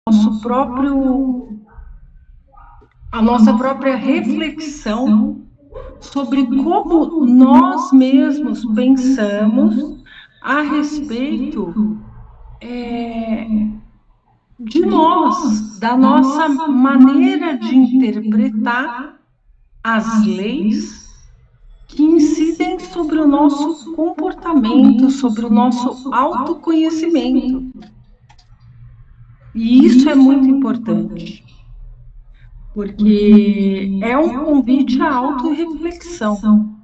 nosso próprio, a nossa própria reflexão sobre como nós mesmos pensamos a respeito de nós, da nossa maneira de interpretar as leis que incidem sobre o nosso comportamento, sobre o nosso autoconhecimento. E isso é muito importante, porque é um convite à autorreflexão.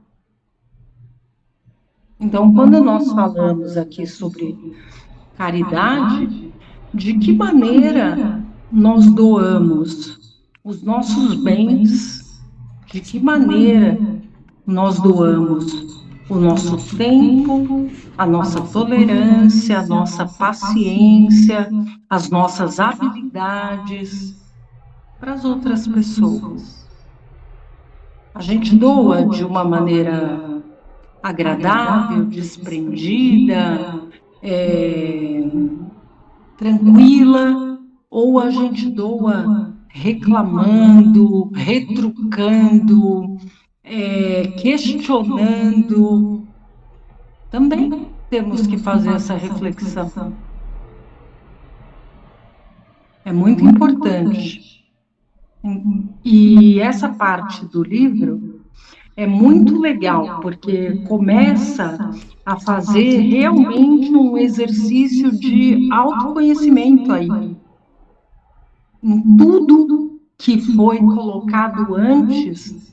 Então, quando nós falamos aqui sobre caridade, de que maneira nós doamos os nossos bens, de que maneira nós doamos o nosso tempo, a nossa tolerância, a nossa paciência, as nossas habilidades para as outras pessoas. A gente doa de uma maneira agradável, desprendida, tranquila, ou a gente doa reclamando, retrucando, questionando. Também temos que fazer essa reflexão. É muito importante. E essa parte do livro é muito legal, porque começa a fazer realmente um exercício de autoconhecimento aí. Em tudo que foi colocado antes,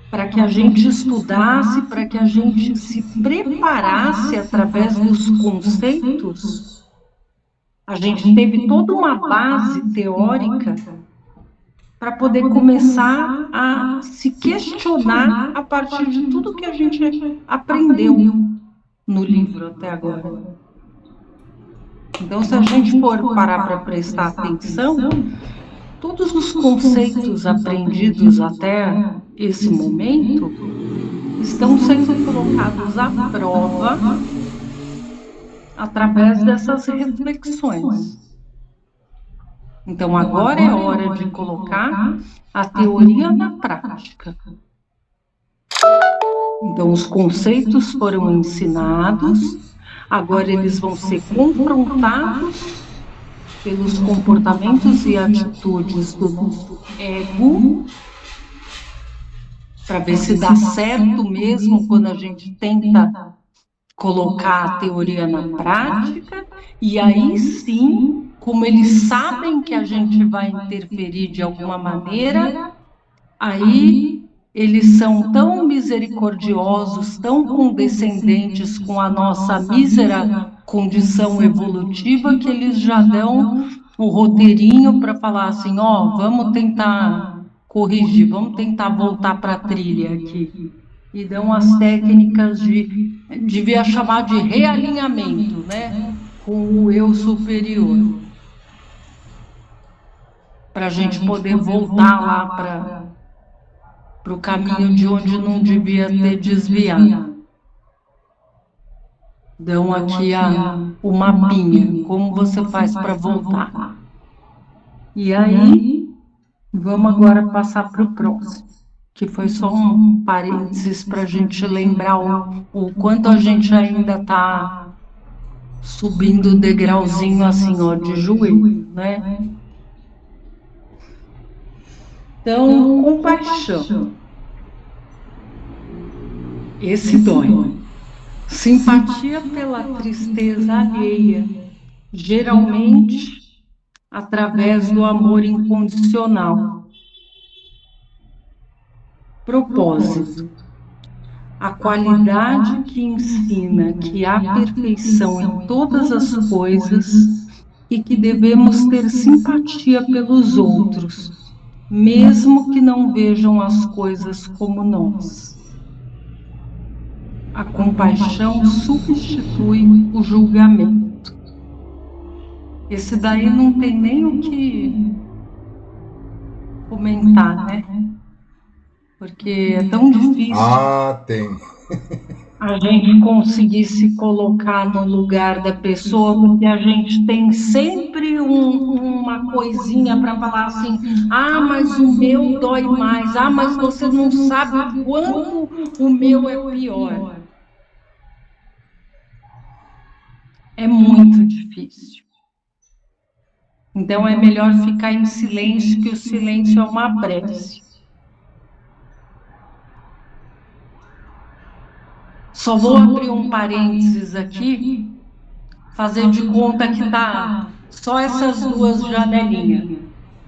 para que a gente estudasse, para que a gente se preparasse através dos conceitos. A gente teve toda uma base teórica para poder começar a se questionar a partir de tudo que a gente aprendeu no livro até agora. Então, se a gente for parar para prestar atenção, todos os conceitos aprendidos até esse momento estão sendo colocados à prova através dessas reflexões. Então, agora é hora de colocar a teoria na prática. Então, os conceitos foram ensinados, agora eles vão ser confrontados pelos comportamentos e atitudes do nosso ego, para ver se dá certo mesmo quando a gente tenta colocar a teoria na prática, e aí sim, como eles sabem que a gente vai interferir de alguma maneira, aí eles são tão misericordiosos, tão condescendentes com a nossa mísera condição evolutiva, que eles já dão o roteirinho para falar assim, ó, vamos tentar corrigir, vamos tentar voltar para a trilha aqui. E dão as técnicas devia chamar de realinhamento, né, com o eu superior, para a gente poder voltar lá para o caminho de onde não devia ter desviado. Dão aqui o mapinha, como você faz para voltar. E aí, vamos agora passar para o próximo, que foi só um parênteses para a gente lembrar o quanto a gente ainda está subindo o degrauzinho assim, ó, de joelho, né? Então, compaixão. Esse dói. Simpatia pela tristeza alheia, geralmente através do amor incondicional. Propósito. A qualidade que ensina que há perfeição em todas as coisas e que devemos ter simpatia pelos outros, mesmo que não vejam as coisas como nós. A compaixão substitui o julgamento. Esse daí não tem nem o que comentar, né? Porque é tão difícil. Ah, tem. a gente conseguir se colocar no lugar da pessoa, porque a gente tem sempre uma coisinha para falar assim, ah, mas o meu dói mais, ah, mas você não sabe o quanto o meu é pior. É muito difícil. Então é melhor ficar em silêncio, que o silêncio é uma prece. Só vou abrir um parênteses aqui, fazer de conta que tá só essas duas janelinhas.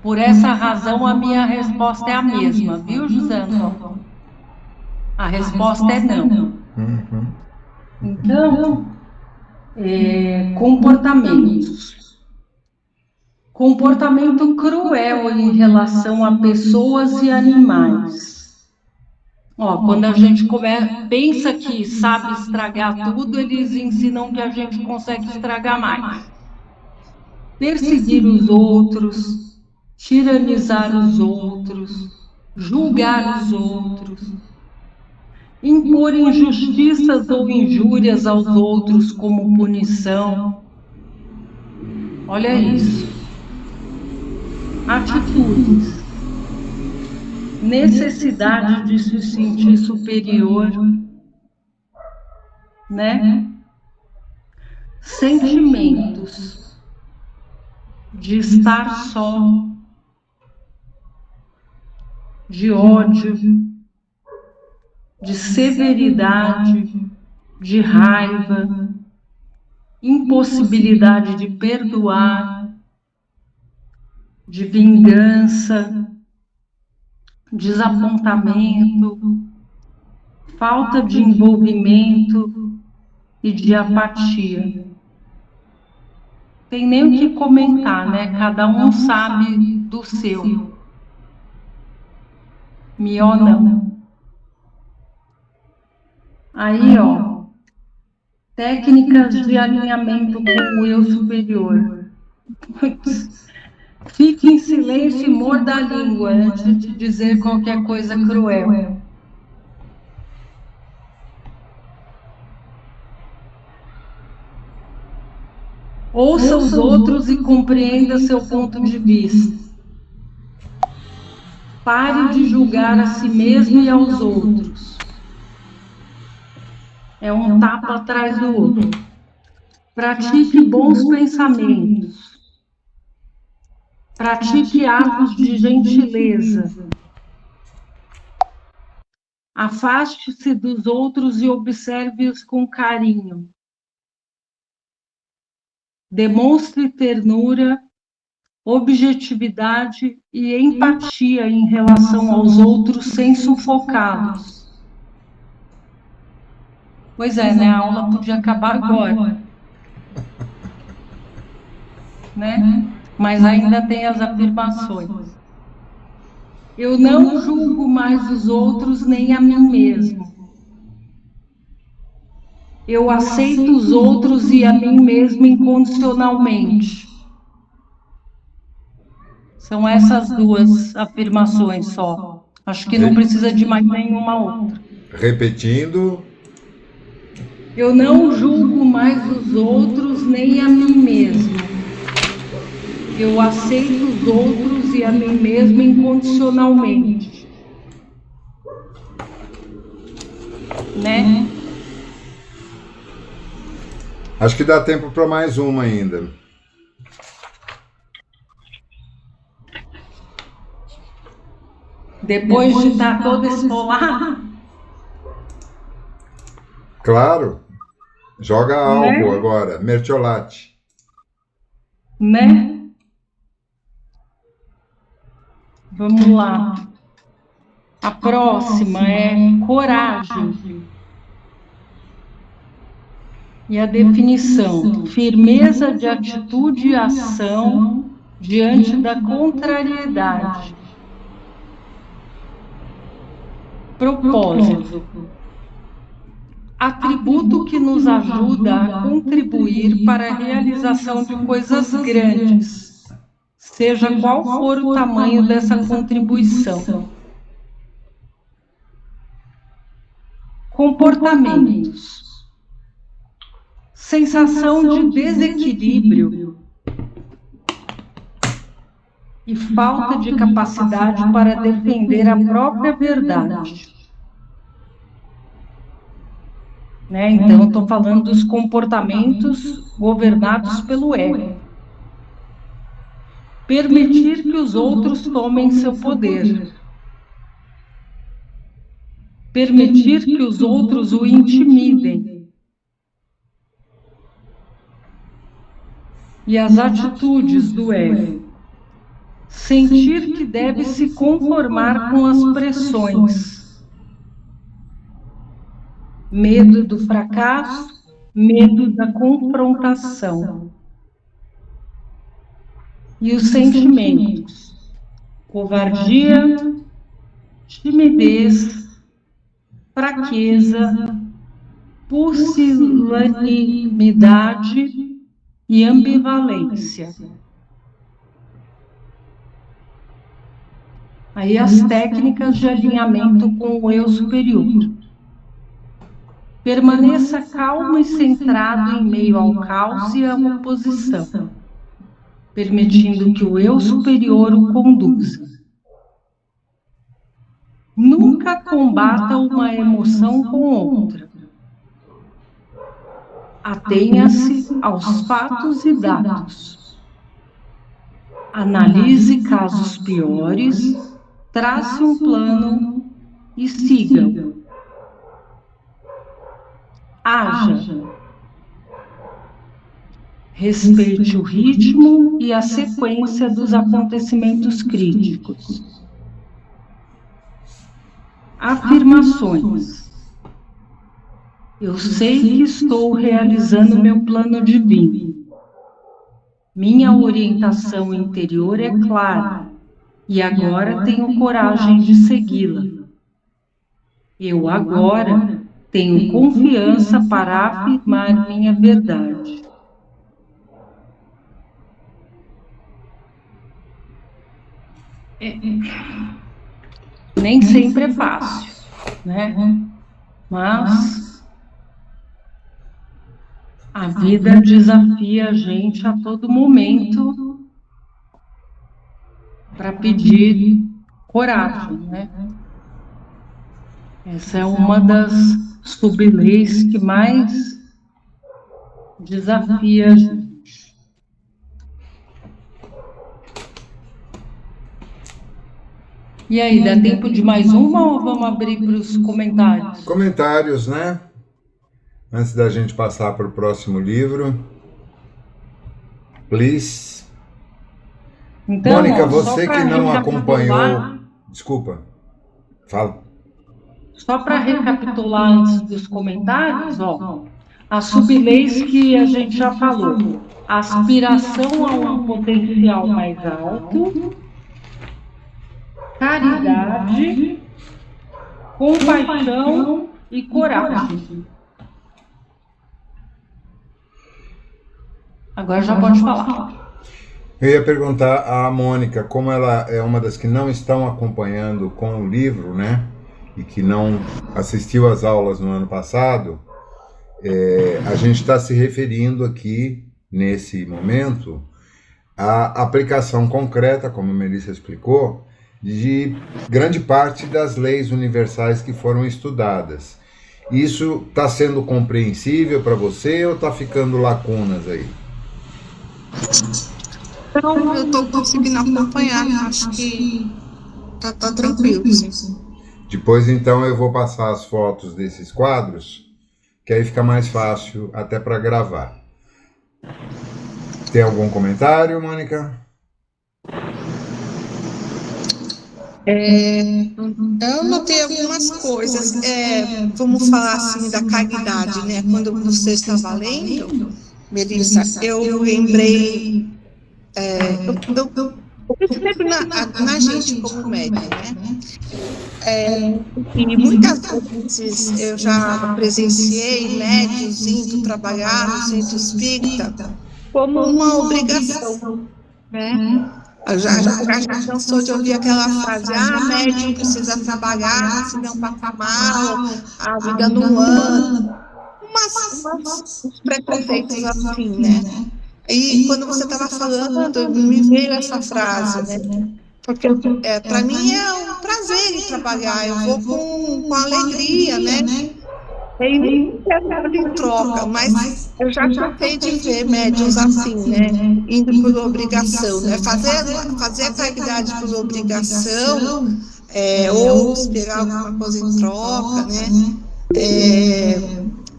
Por essa razão, a minha resposta é a mesma, viu, José Antônio? A resposta é não. Então, comportamentos. Comportamento cruel em relação a pessoas e animais. Ó, quando a gente pensa que sabe estragar tudo, eles ensinam que a gente consegue estragar mais. Perseguir os outros, tiranizar os outros, julgar os outros, impor injustiças ou injúrias aos outros como punição. Olha isso. Atitudes. Necessidade de se sentir superior, né? Sentimentos de estar só, de ódio, de severidade, de raiva, impossibilidade de perdoar, de vingança, desapontamento, falta de envolvimento e de apatia. Tem nem o que comentar, né? Cada um sabe do seu. Mió não. Aí, ó, técnicas de alinhamento com o eu superior. Fique em silêncio e morda a língua antes de dizer qualquer coisa cruel. Ouça os outros e compreenda seu ponto de vista. Pare de julgar a si mesmo e aos outros. É um tapa atrás do outro. Pratique bons pensamentos. Pratique atos de gentileza. Afaste-se dos outros e observe-os com carinho. Demonstre ternura, objetividade e empatia em relação aos outros sem sufocá-los. Pois é, né? A aula podia acabar agora. Né? Mas ainda tem as afirmações. Eu não julgo mais os outros nem a mim mesmo. Eu aceito os outros e a mim mesmo incondicionalmente. São essas duas afirmações só. Acho que não precisa de mais nenhuma outra. Repetindo. Eu não julgo mais os outros nem a mim mesmo. Eu aceito os outros e a mim mesmo incondicionalmente. Né? Acho que dá tempo para mais uma ainda. Depois de estar todo esfolado? Claro. Joga algo, né? Agora, mertiolate. Né? Vamos lá. A próxima é coragem. E a definição: firmeza de atitude e ação diante da contrariedade. Propósito: atributo que nos ajuda a contribuir para a realização de coisas grandes, seja qual for o tamanho dessa contribuição. comportamentos, sensação de desequilíbrio e falta de capacidade para defender a própria verdade. Né? Então, estou falando dos comportamentos governados pelo ego. Permitir que os outros tomem seu poder. Permitir que os outros o intimidem. E as atitudes do ego. Sentir que deve se conformar com as pressões. Medo do fracasso, medo da confrontação. E os sentimentos: covardia, timidez, fraqueza, pusilanimidade e ambivalência. Aí as técnicas de alinhamento com o eu superior. Permaneça calmo e centrado em meio ao caos e à oposição, permitindo que o eu superior o conduza. Nunca combata uma emoção com outra. Atenha-se aos fatos e dados. Analise casos piores, trace um plano e siga. Haja. Respeite o ritmo e a sequência dos acontecimentos críticos. Afirmações. Eu sei que estou realizando meu plano divino. Minha orientação interior é clara e agora tenho coragem de segui-la. Eu agora tenho confiança para afirmar minha verdade. Nem sempre é fácil, né? Mas a vida desafia a gente a todo momento para pedir coragem, né? Essa é uma das sub-leis que mais desafia a gente. E aí, dá tempo de mais uma ou vamos abrir para os comentários? Comentários, né? Antes da gente passar para o próximo livro. Please. Então, Mônica, ó, você que não acompanhou... Desculpa. Fala. Só para recapitular antes dos comentários, ó, as sub-leis que a gente já falou. Aspiração a um potencial mais alto, caridade, compaixão e coragem. Agora já pode falar. Eu ia perguntar à Mônica, como ela é uma das que não estão acompanhando com o livro, né? E que não assistiu às aulas no ano passado, a gente está se referindo aqui, nesse momento, à aplicação concreta, como a Melissa explicou, de grande parte das leis universais que foram estudadas. Isso está sendo compreensível para você ou está ficando lacunas aí? Não, eu estou conseguindo acompanhar, acho que tá tranquilo, sim. Depois, então, eu vou passar as fotos desses quadros, que aí fica mais fácil até para gravar. Tem algum comentário, Mônica? Eu notei algumas coisas. Vamos falar assim da caridade, né? Quando você estava lendo, Melissa, eu lembrei... eu percebo na gente como médium, né? E muitas vezes eu já presenciei médios indo trabalhar no centro espírita como uma obrigação, né? Já cansou de ouvir aquela frase, médium precisa trabalhar, senão passa mal, a vida não anda. Uns preconceitos assim, né? E quando você estava falando, me veio essa frase, né? Porque para mim é um prazer ir trabalhar, eu vou com alegria, né? E nem quero nada em troca, mas eu já cansei de ver médiuns assim, né? Indo por obrigação, né? Fazer a caridade por obrigação, ou esperar alguma coisa em troca, né?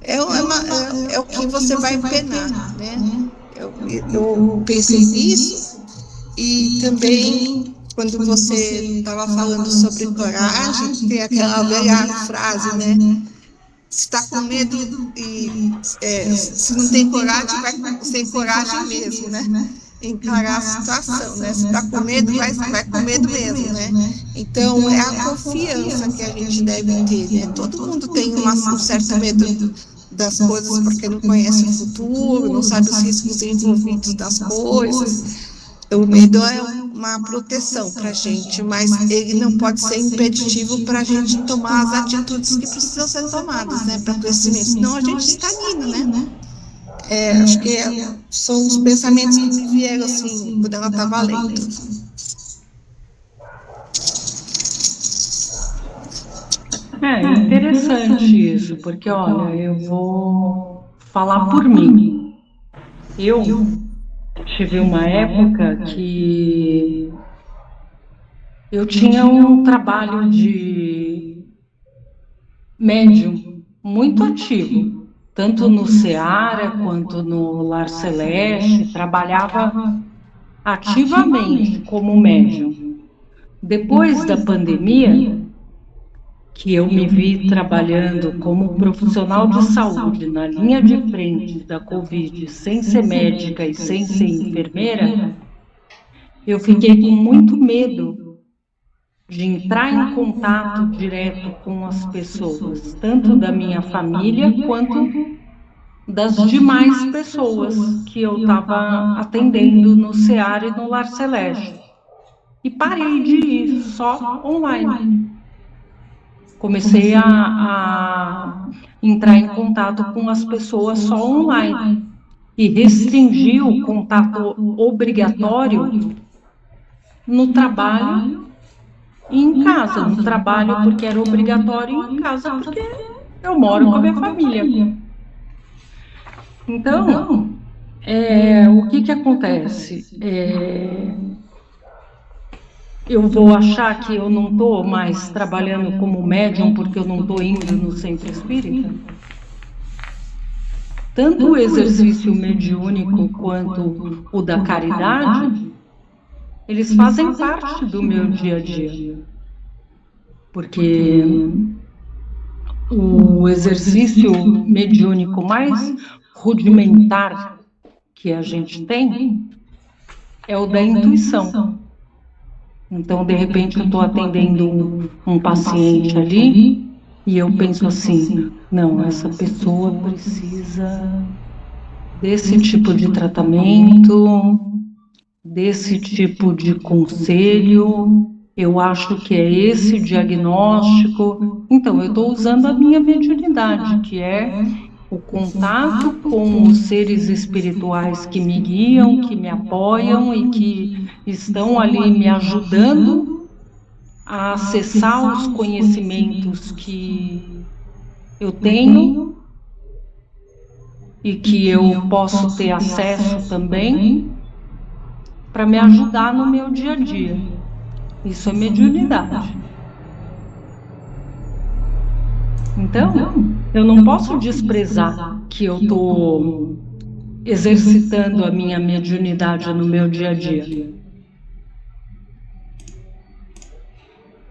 É o que você vai penar, né? Eu pensei nisso e também quando você estava falando sobre coragem, tem aquela velha frase, né? Se está com medo se não tem coragem, vai sem coragem mesmo, né? Encarar a situação, né? Se está com medo, vai com medo mesmo, né? Então, é a confiança que a gente deve ter, né? Todo mundo tem um certo medo das coisas porque não conhece o futuro, não sabe os riscos envolvidos das coisas. O medo é uma proteção para a gente, mas ele não pode ser impeditivo para a gente tomar as atitudes que precisam ser tomadas, né, para crescimento, senão a gente estagna, né? Acho que são os pensamentos que me vieram assim, quando ela estava lendo. Interessante isso, porque, olha, eu vou falar por mim. Eu tive uma época que eu tinha um trabalho de médium muito ativo, tanto no Seara quanto no Lar Celeste, trabalhava ativamente como médium. Depois da pandemia, que eu me vi trabalhando como profissional de saúde na linha de frente da Covid, sem ser médica e sem ser enfermeira, eu fiquei com muito medo de entrar em contato direto com as pessoas, tanto da minha família quanto das demais pessoas que eu estava atendendo no Seara e no Lar Celeste. E parei de ir só online. Comecei a entrar em contato com as pessoas só online e restringi o contato obrigatório no trabalho e em casa. No trabalho porque era obrigatório e em casa porque eu moro com a minha família. Então, o que acontece? Eu vou achar que eu não estou mais trabalhando como médium porque eu não estou indo no centro espírita? Tanto o exercício mediúnico quanto o da caridade, eles fazem parte do meu dia a dia. Porque o exercício mediúnico mais rudimentar que a gente tem é o da intuição. Então, de repente, eu estou atendendo um paciente ali e eu penso assim, não, essa pessoa precisa desse tipo de tratamento, desse tipo de conselho, eu acho que é esse diagnóstico. Então, eu estou usando a minha mediunidade, que é o contato com os seres espirituais que me guiam, que me apoiam e que estão ali me ajudando a acessar os conhecimentos que eu tenho e que eu posso ter acesso também para me ajudar no meu dia a dia. Isso é mediunidade. Então, eu não posso desprezar que eu estou exercitando a minha mediunidade no meu dia a dia.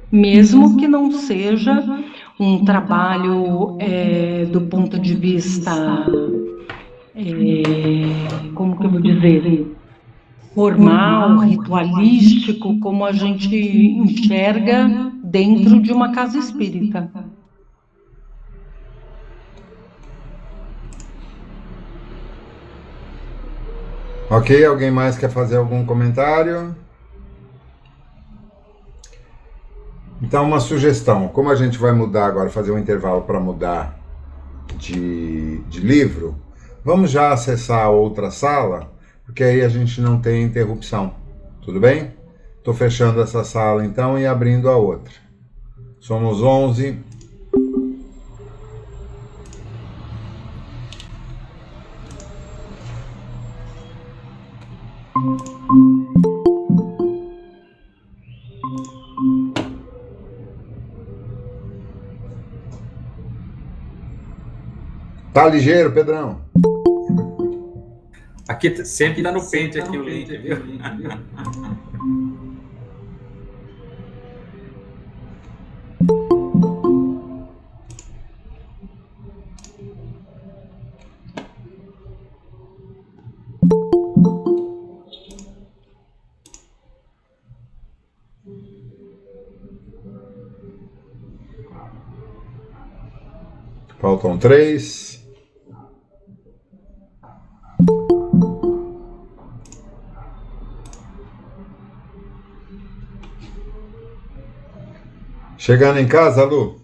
Mesmo que não seja um trabalho do ponto de vista, como que eu vou dizer, formal, ritualístico, como a gente enxerga dentro de uma casa espírita. Ok, alguém mais quer fazer algum comentário? Então, uma sugestão, como a gente vai mudar agora, fazer um intervalo para mudar de livro, vamos já acessar a outra sala, porque aí a gente não tem interrupção, tudo bem? Estou fechando essa sala então e abrindo a outra. Somos 11. Tá ligeiro, Pedrão? Aqui sempre dá no pente aqui o link, viu? Faltam 3. Chegando em casa, Lu?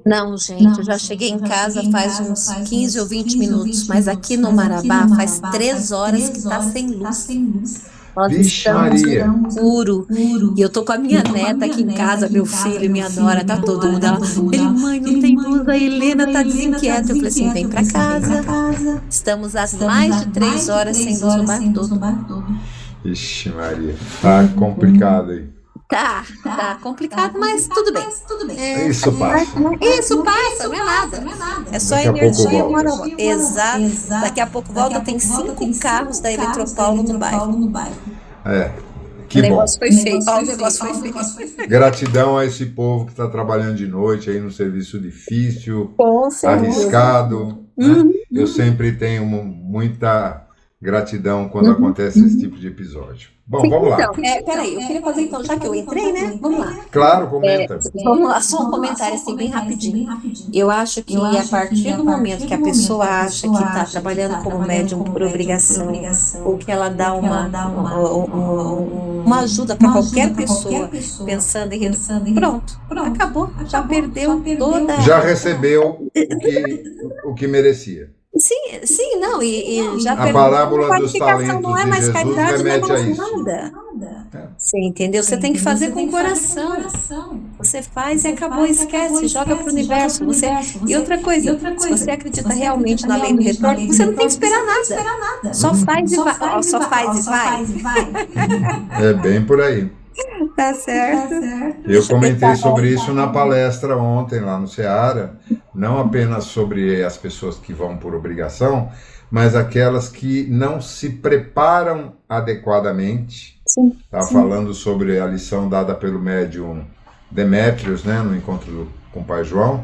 Não, gente, eu já cheguei em casa faz uns 15 ou 20 minutos, mas aqui no Marabá faz 3 horas que está sem luz. Nós Vixe, estamos Maria. no escuro. E eu tô com a minha neta aqui em casa, meu filho, minha nora, tá todo mundo. Ele, mãe, não tem luz, a Helena tá desinquieta. Eu falei assim, vem pra casa. Estamos há mais de 3 horas sem luz no bairro todo. Vixe, Maria. Tá complicado aí. Tá complicado, mas tudo bem. Isso passa. Isso passa, não é nada. É só Daqui a energia pouco uma volta. hora. Exato. Daqui a pouco volta, tem 5 carros da Eletropaulo no bairro. É. O Que bom. negócio foi feio. Ó, o negócio foi feio. Gratidão a esse povo que está trabalhando de noite aí num serviço difícil, Com certeza. arriscado, né? Eu sempre tenho muita gratidão quando acontece esse tipo de episódio. Bom, vamos lá. Então, peraí, eu queria fazer então, já que eu entrei, né? Vamos lá. Claro, comenta. Vamos lá, só um comentário assim, bem rapidinho. Eu acho que a partir do momento que a pessoa acha que está trabalhando como médium por obrigação, ou que ela dá uma ajuda para qualquer pessoa pensando em pronto, acabou, já perdeu toda. Já recebeu o que merecia. Sim, não, e já A perdeu parábola a dos qualificação, não talentos é de mais Jesus caridade, não é remete a mais isso. nada. Você entendeu? Você tem que fazer com o coração. Você faz e acabou, esquece, joga para o universo. E outra coisa, se você acredita realmente na lei do retorno, você não tem que esperar nada. Só faz e vai. Ó, só faz e vai. É bem por aí. Tá certo. Eu comentei sobre isso na palestra ontem lá no Ceará, não apenas sobre as pessoas que vão por obrigação, mas aquelas que não se preparam adequadamente. Estava falando sobre a lição dada pelo médium Demétrios, né, no encontro com o Pai João,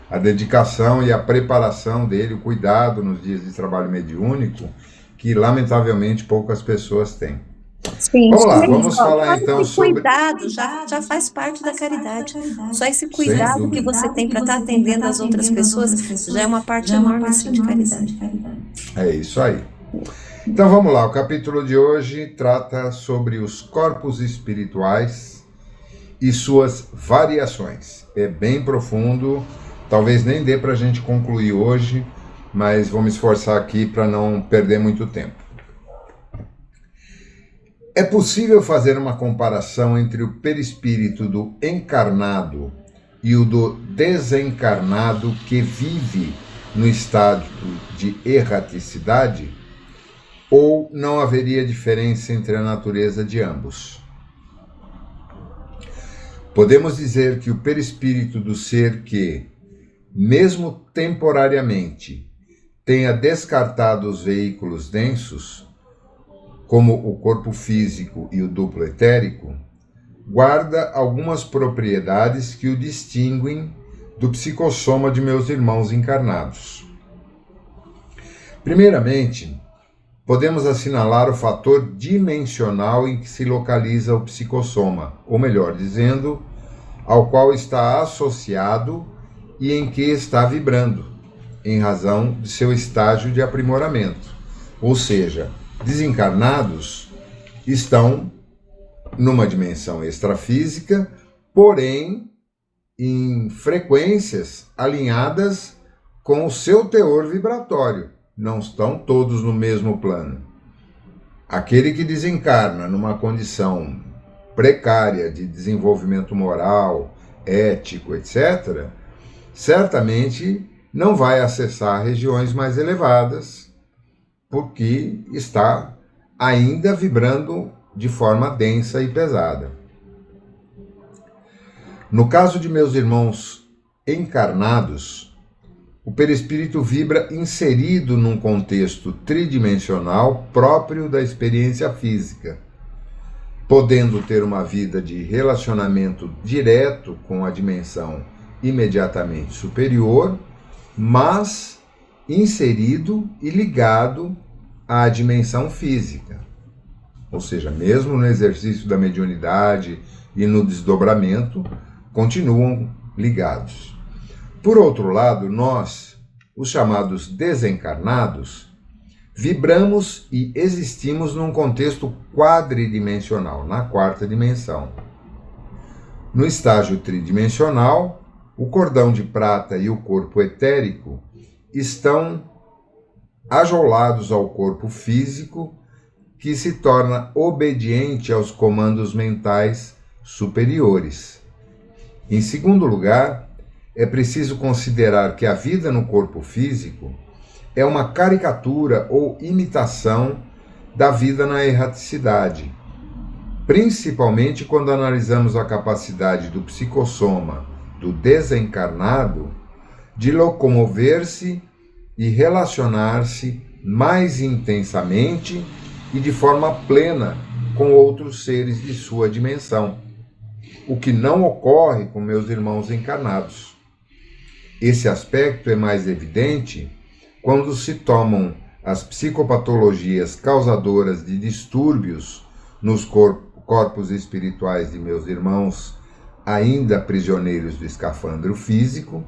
a dedicação e a preparação dele, o cuidado nos dias de trabalho mediúnico, que lamentavelmente poucas pessoas têm. Sim, vamos lá, vamos falar então sobre... cuidado já faz parte da caridade. Só esse cuidado que você tem para estar atendendo as outras pessoas já é uma parte enorme assim, de caridade. É isso aí. Então vamos lá, o capítulo de hoje trata sobre os corpos espirituais e suas variações. É bem profundo, talvez nem dê para a gente concluir hoje, mas vou me esforçar aqui para não perder muito tempo. É possível fazer uma comparação entre o perispírito do encarnado e o do desencarnado que vive no estado de erraticidade? Ou não haveria diferença entre a natureza de ambos? Podemos dizer que o perispírito do ser que, mesmo temporariamente, tenha descartado os veículos densos, como o corpo físico e o duplo etérico, guarda algumas propriedades que o distinguem do psicossoma de meus irmãos encarnados. Primeiramente, podemos assinalar o fator dimensional em que se localiza o psicossoma, ou melhor dizendo, ao qual está associado e em que está vibrando, em razão de seu estágio de aprimoramento. Ou seja, desencarnados estão numa dimensão extrafísica porém em frequências alinhadas com o seu teor vibratório. Não estão todos no mesmo plano. Aquele que desencarna numa condição precária de desenvolvimento moral, ético, etc., certamente não vai acessar regiões mais elevadas, porque está ainda vibrando de forma densa e pesada. No caso de meus irmãos encarnados, o perispírito vibra inserido num contexto tridimensional próprio da experiência física, podendo ter uma vida de relacionamento direto com a dimensão imediatamente superior, mas inserido e ligado à dimensão física. Ou seja, mesmo no exercício da mediunidade e no desdobramento, continuam ligados. Por outro lado, nós, os chamados desencarnados, vibramos e existimos num contexto quadridimensional, na quarta dimensão. No estágio tridimensional, o cordão de prata e o corpo etérico estão ajolados ao corpo físico, que se torna obediente aos comandos mentais superiores. Em segundo lugar, é preciso considerar que a vida no corpo físico é uma caricatura ou imitação da vida na erraticidade, principalmente quando analisamos a capacidade do psicossoma, do desencarnado, de locomover-se e relacionar-se mais intensamente e de forma plena com outros seres de sua dimensão, o que não ocorre com meus irmãos encarnados. Esse aspecto é mais evidente quando se tomam as psicopatologias causadoras de distúrbios nos corpos espirituais de meus irmãos, ainda prisioneiros do escafandro físico,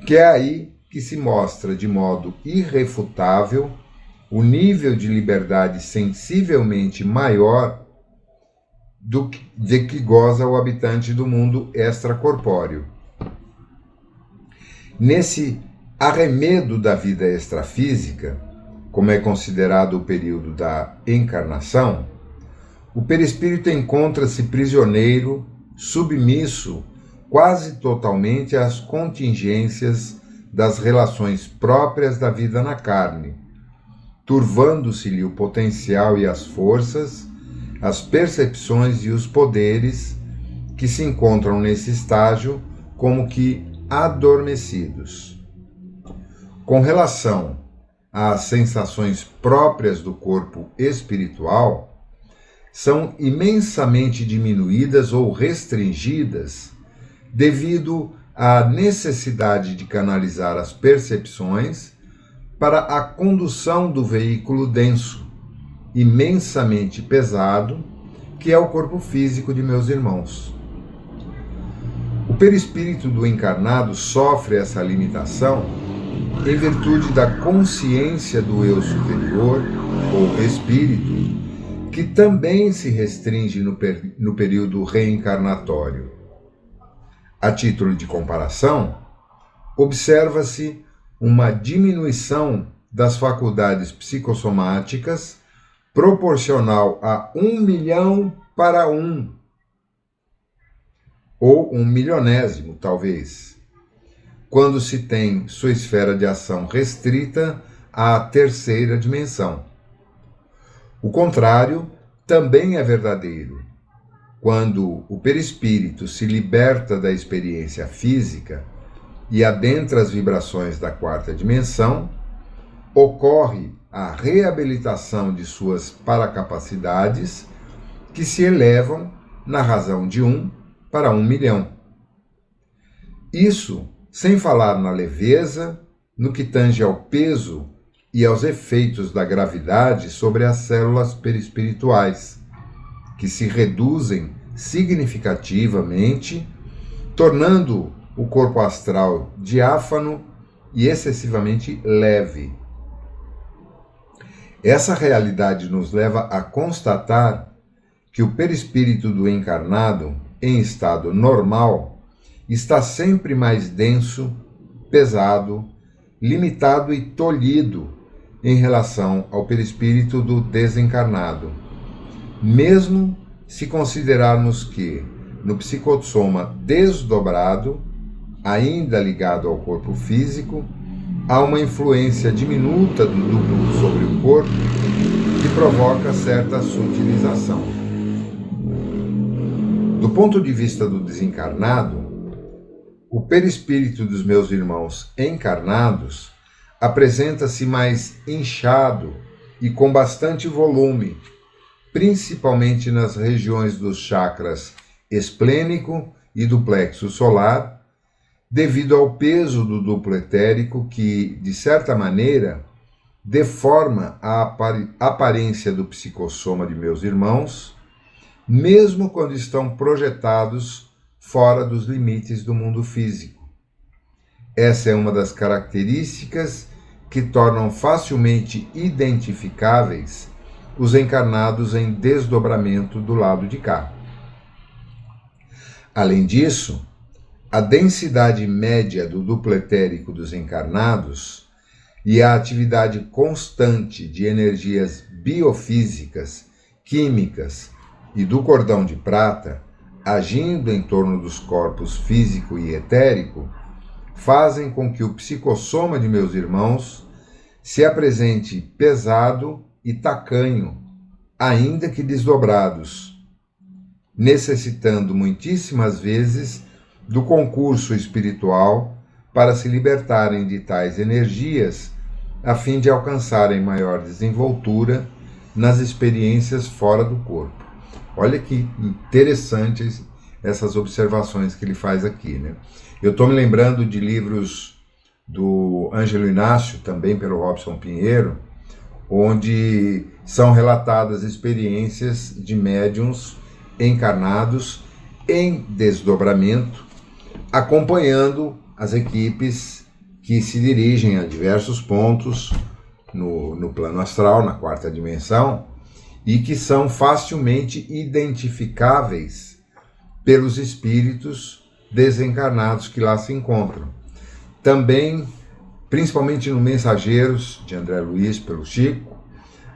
que é aí que se mostra de modo irrefutável o nível de liberdade sensivelmente maior de que goza o habitante do mundo extracorpóreo. Nesse arremedo da vida extrafísica, como é considerado o período da encarnação, o perispírito encontra-se prisioneiro, submisso quase totalmente às contingências das relações próprias da vida na carne, turvando-se-lhe o potencial e as forças, as percepções e os poderes que se encontram nesse estágio como que adormecidos. Com relação às sensações próprias do corpo espiritual, são imensamente diminuídas ou restringidas devido à necessidade de canalizar as percepções para a condução do veículo denso, imensamente pesado, que é o corpo físico de meus irmãos. O perispírito do encarnado sofre essa limitação em virtude da consciência do eu superior, ou espírito, que também se restringe no período reencarnatório. A título de comparação, observa-se uma diminuição das faculdades psicossomáticas proporcional a 1 milhão para 1, ou 1 milionésimo, talvez, quando se tem sua esfera de ação restrita à terceira dimensão. O contrário também é verdadeiro. Quando o perispírito se liberta da experiência física e adentra as vibrações da quarta dimensão, ocorre a reabilitação de suas paracapacidades, que se elevam na razão de 1 para 1 milhão. Isso sem falar na leveza, no que tange ao peso e aos efeitos da gravidade sobre as células perispirituais, que se reduzem significativamente, tornando o corpo astral diáfano e excessivamente leve. Essa realidade nos leva a constatar que o perispírito do encarnado em estado normal, está sempre mais denso, pesado, limitado e tolhido em relação ao perispírito do desencarnado. Mesmo se considerarmos que, no psicossoma desdobrado, ainda ligado ao corpo físico, há uma influência diminuta do duplo sobre o corpo que provoca certa sutilização. Do ponto de vista do desencarnado, o perispírito dos meus irmãos encarnados apresenta-se mais inchado e com bastante volume, principalmente nas regiões dos chakras esplênico e do plexo solar, devido ao peso do duplo etérico que, de certa maneira, deforma a aparência do psicossoma de meus irmãos, mesmo quando estão projetados fora dos limites do mundo físico. Essa é uma das características que tornam facilmente identificáveis os encarnados em desdobramento do lado de cá. Além disso, a densidade média do duplo etérico dos encarnados e a atividade constante de energias biofísicas, químicas e do cordão de prata, agindo em torno dos corpos físico e etérico, fazem com que o psicossoma de meus irmãos se apresente pesado e tacanho, ainda que desdobrados, necessitando muitíssimas vezes do concurso espiritual para se libertarem de tais energias, a fim de alcançarem maior desenvoltura nas experiências fora do corpo. Olha que interessantes essas observações que ele faz aqui, né? Eu estou me lembrando de livros do Ângelo Inácio, também pelo Robson Pinheiro, onde são relatadas experiências de médiuns encarnados em desdobramento, acompanhando as equipes que se dirigem a diversos pontos no plano astral, na quarta dimensão, e que são facilmente identificáveis pelos espíritos desencarnados que lá se encontram. Também, principalmente no Mensageiros, de André Luiz, pelo Chico,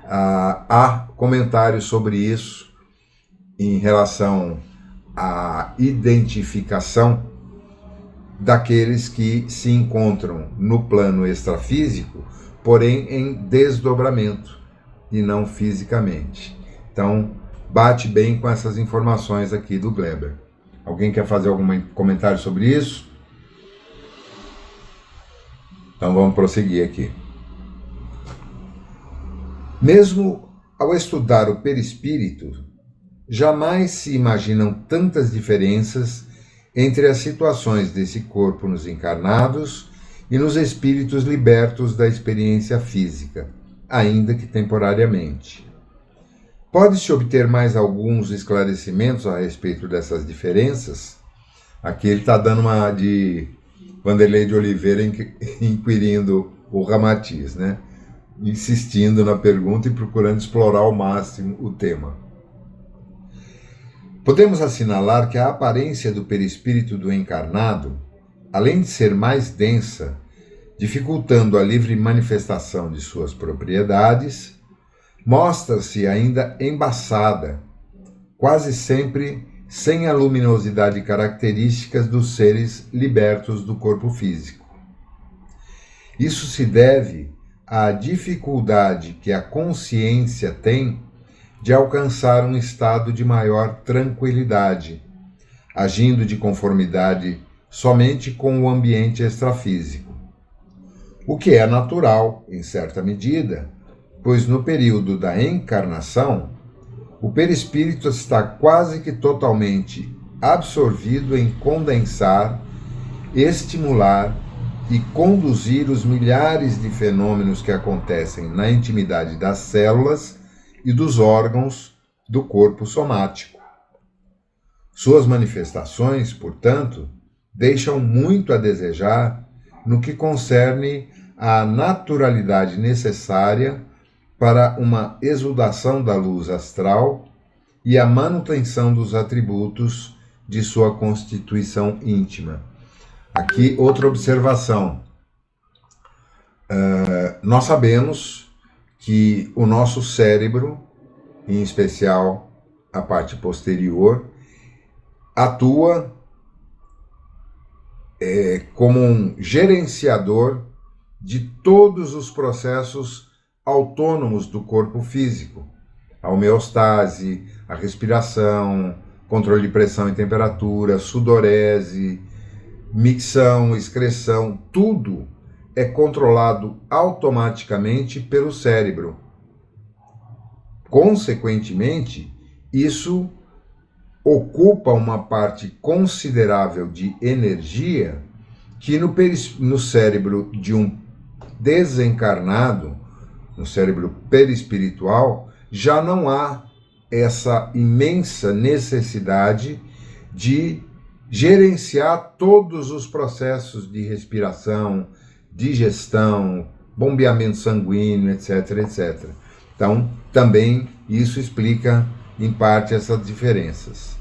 há comentários sobre isso em relação à identificação daqueles que se encontram no plano extrafísico, porém em desdobramento e não fisicamente. Então, bate bem com essas informações aqui do Gleber. Alguém quer fazer algum comentário sobre isso? Então vamos prosseguir aqui. Mesmo ao estudar o perispírito, jamais se imaginam tantas diferenças entre as situações desse corpo nos encarnados e nos espíritos libertos da experiência física, ainda que temporariamente. Pode-se obter mais alguns esclarecimentos a respeito dessas diferenças? Aqui ele está dando uma de Vanderlei de Oliveira inquirindo o Ramatiz, né? Insistindo na pergunta e procurando explorar ao máximo o tema. Podemos assinalar que a aparência do perispírito do encarnado, além de ser mais densa, dificultando a livre manifestação de suas propriedades, mostra-se ainda embaçada, quase sempre sem a luminosidade características dos seres libertos do corpo físico. Isso se deve à dificuldade que a consciência tem de alcançar um estado de maior tranquilidade, agindo de conformidade somente com o ambiente extrafísico. O que é natural, em certa medida, pois no período da encarnação, o perispírito está quase que totalmente absorvido em condensar, estimular e conduzir os milhares de fenômenos que acontecem na intimidade das células e dos órgãos do corpo somático. Suas manifestações, portanto, deixam muito a desejar no que concerne à naturalidade necessária para uma exudação da luz astral e a manutenção dos atributos de sua constituição íntima. Aqui, outra observação. Nós sabemos que o nosso cérebro, em especial a parte posterior, atua como um gerenciador de todos os processos autônomos do corpo físico. A homeostase, a respiração, controle de pressão e temperatura, sudorese, micção, excreção, tudo é controlado automaticamente pelo cérebro. Consequentemente, isso ocupa uma parte considerável de energia que no cérebro de um desencarnado, no cérebro perispiritual, já não há essa imensa necessidade de gerenciar todos os processos de respiração, digestão, bombeamento sanguíneo, etc, etc. Então, também isso explica, em parte, essas diferenças.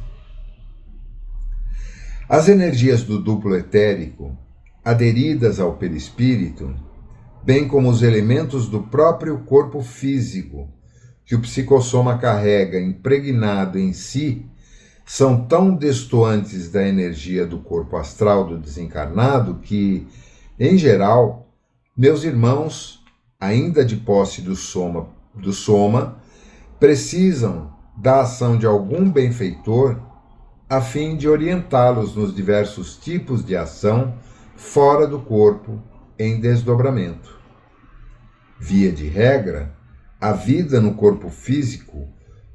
As energias do duplo etérico, aderidas ao perispírito, bem como os elementos do próprio corpo físico, que o psicossoma carrega impregnado em si, são tão destoantes da energia do corpo astral do desencarnado que, em geral, meus irmãos, ainda de posse do soma, precisam da ação de algum benfeitor a fim de orientá-los nos diversos tipos de ação fora do corpo em desdobramento. Via de regra, a vida no corpo físico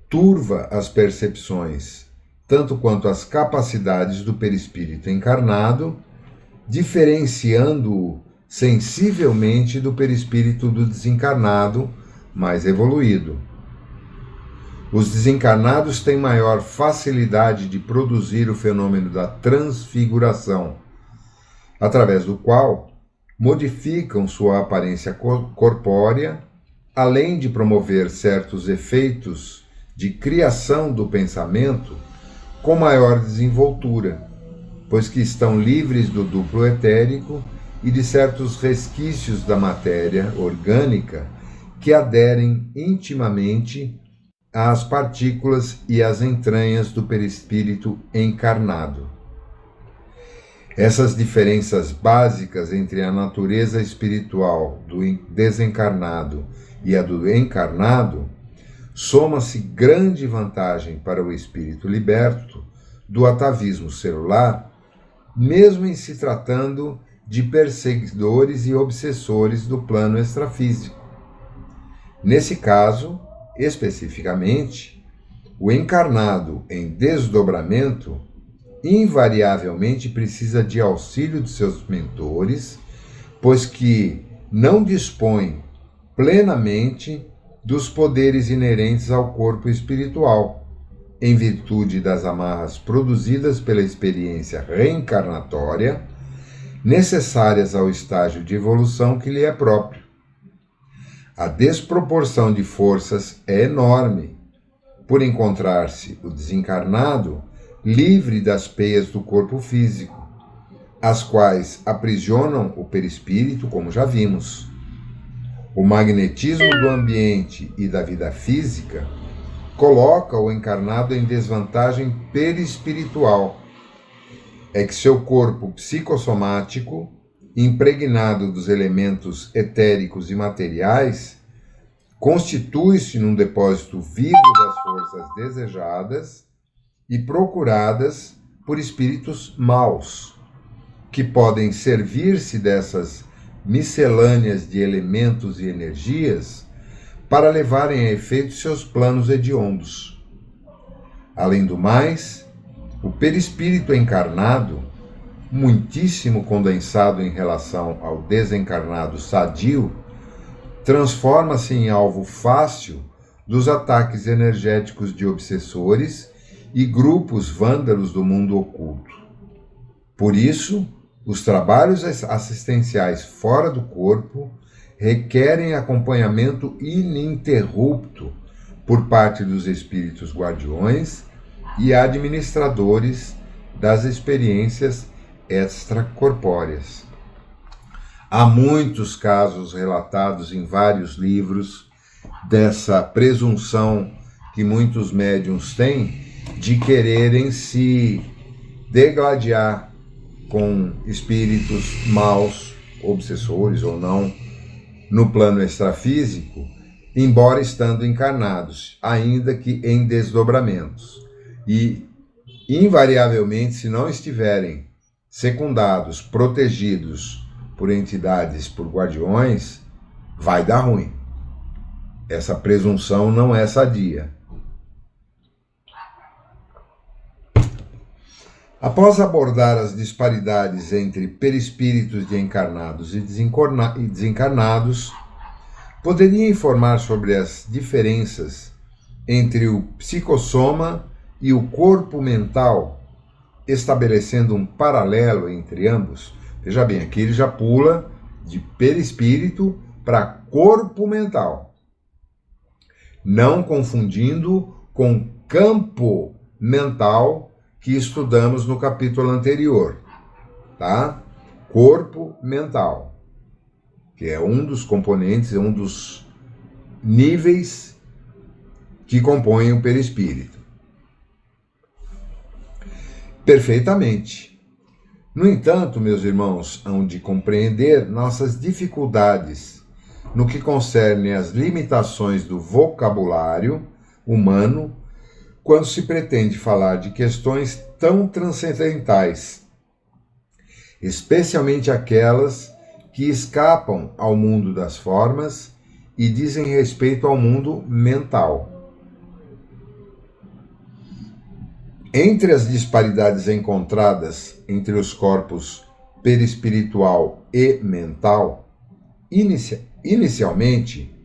turva as percepções, tanto quanto as capacidades do perispírito encarnado, diferenciando-o sensivelmente do perispírito do desencarnado mais evoluído. Os desencarnados têm maior facilidade de produzir o fenômeno da transfiguração, através do qual modificam sua aparência corpórea, além de promover certos efeitos de criação do pensamento com maior desenvoltura, pois que estão livres do duplo etérico e de certos resquícios da matéria orgânica que aderem intimamente às partículas e às entranhas do perispírito encarnado. Essas diferenças básicas entre a natureza espiritual do desencarnado e a do encarnado soma-se grande vantagem para o espírito liberto do atavismo celular, mesmo em se tratando de perseguidores e obsessores do plano extrafísico. Nesse caso, especificamente, o encarnado em desdobramento invariavelmente precisa de auxílio de seus mentores, pois que não dispõe plenamente dos poderes inerentes ao corpo espiritual, em virtude das amarras produzidas pela experiência reencarnatória, necessárias ao estágio de evolução que lhe é próprio. A desproporção de forças é enorme, por encontrar-se o desencarnado livre das peias do corpo físico, as quais aprisionam o perispírito, como já vimos. O magnetismo do ambiente e da vida física coloca o encarnado em desvantagem perispiritual. É que seu corpo psicossomático, impregnado dos elementos etéricos e materiais, constitui-se num depósito vivo das forças desejadas e procuradas por espíritos maus, que podem servir-se dessas miscelâneas de elementos e energias para levarem a efeito seus planos hediondos. Além do mais, o perispírito encarnado, muitíssimo condensado em relação ao desencarnado sadio, transforma-se em alvo fácil dos ataques energéticos de obsessores e grupos vândalos do mundo oculto. Por isso, os trabalhos assistenciais fora do corpo requerem acompanhamento ininterrupto por parte dos espíritos guardiões e administradores das experiências extracorpóreas. Há muitos casos relatados em vários livros dessa presunção que muitos médiuns têm de quererem se degladiar com espíritos maus, obsessores ou não, no plano extrafísico, embora estando encarnados, ainda que em desdobramentos. E, invariavelmente, se não estiverem secundados, protegidos por entidades, por guardiões, vai dar ruim. Essa presunção não é sadia. Após abordar as disparidades entre perispíritos de encarnados e desencarnados, poderia informar sobre as diferenças entre o psicossoma e o corpo mental, estabelecendo um paralelo entre ambos? Veja bem, aqui ele já pula de perispírito para corpo mental, não confundindo com campo mental que estudamos no capítulo anterior, tá? Corpo mental, que é um dos componentes, é um dos níveis que compõem o perispírito. Perfeitamente. No entanto, meus irmãos, hão de compreender nossas dificuldades no que concerne às limitações do vocabulário humano quando se pretende falar de questões tão transcendentais, especialmente aquelas que escapam ao mundo das formas e dizem respeito ao mundo mental. Entre as disparidades encontradas entre os corpos perispiritual e mental, inicialmente,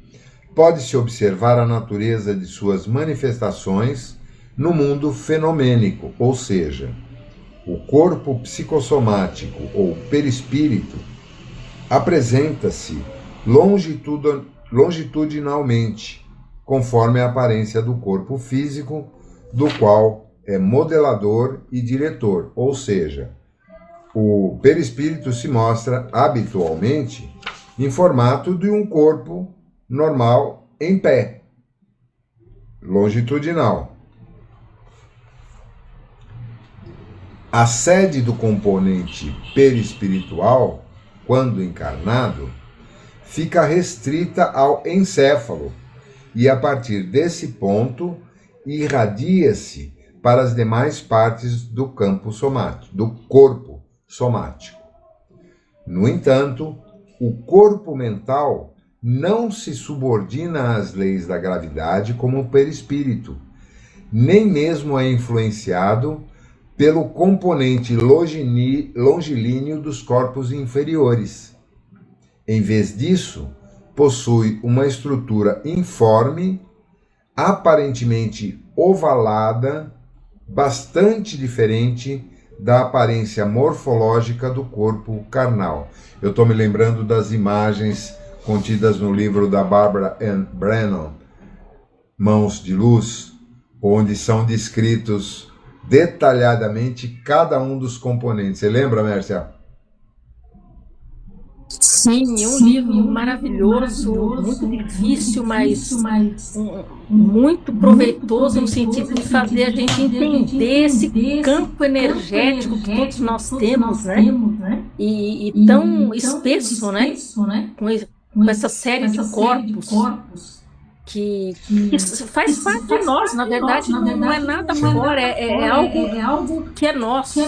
pode-se observar a natureza de suas manifestações no mundo fenomênico, ou seja, o corpo psicossomático ou perispírito apresenta-se longitudinalmente, conforme a aparência do corpo físico, do qual é modelador e diretor, ou seja, o perispírito se mostra habitualmente em formato de um corpo normal em pé, longitudinal. A sede do componente perispiritual, quando encarnado, fica restrita ao encéfalo e, a partir desse ponto, irradia-se para as demais partes do campo somático, do corpo somático. No entanto, o corpo mental não se subordina às leis da gravidade como o perispírito, nem mesmo é influenciado pelo componente longilíneo dos corpos inferiores. Em vez disso, possui uma estrutura informe, aparentemente ovalada, bastante diferente da aparência morfológica do corpo carnal. Eu estou me lembrando das imagens contidas no livro da Barbara Ann Brennan, Mãos de Luz, onde são descritos detalhadamente cada um dos componentes. Você lembra, Mércia? Sim, é um livro maravilhoso, muito difícil, mas muito proveitoso no sentido de fazer a gente entender esse campo energético que todos nós temos, né? E tão espesso, né? Com essa série de corpos que faz parte de nós, na verdade, não é nada fora, é algo que é nosso.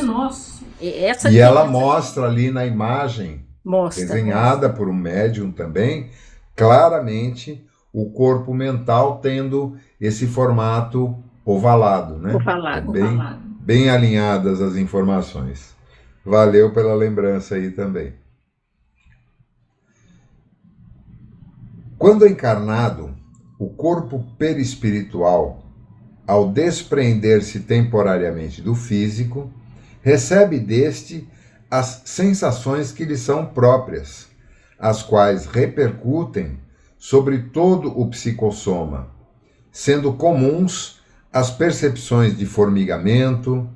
E ela mostra ali na imagem, desenhada por um médium também, claramente o corpo mental tendo esse formato ovalado, né? Bem alinhadas as informações. Valeu pela lembrança aí também. Quando encarnado, o corpo perispiritual, ao desprender-se temporariamente do físico, recebe deste as sensações que lhe são próprias, as quais repercutem sobre todo o psicossoma, sendo comuns as percepções de formigamento,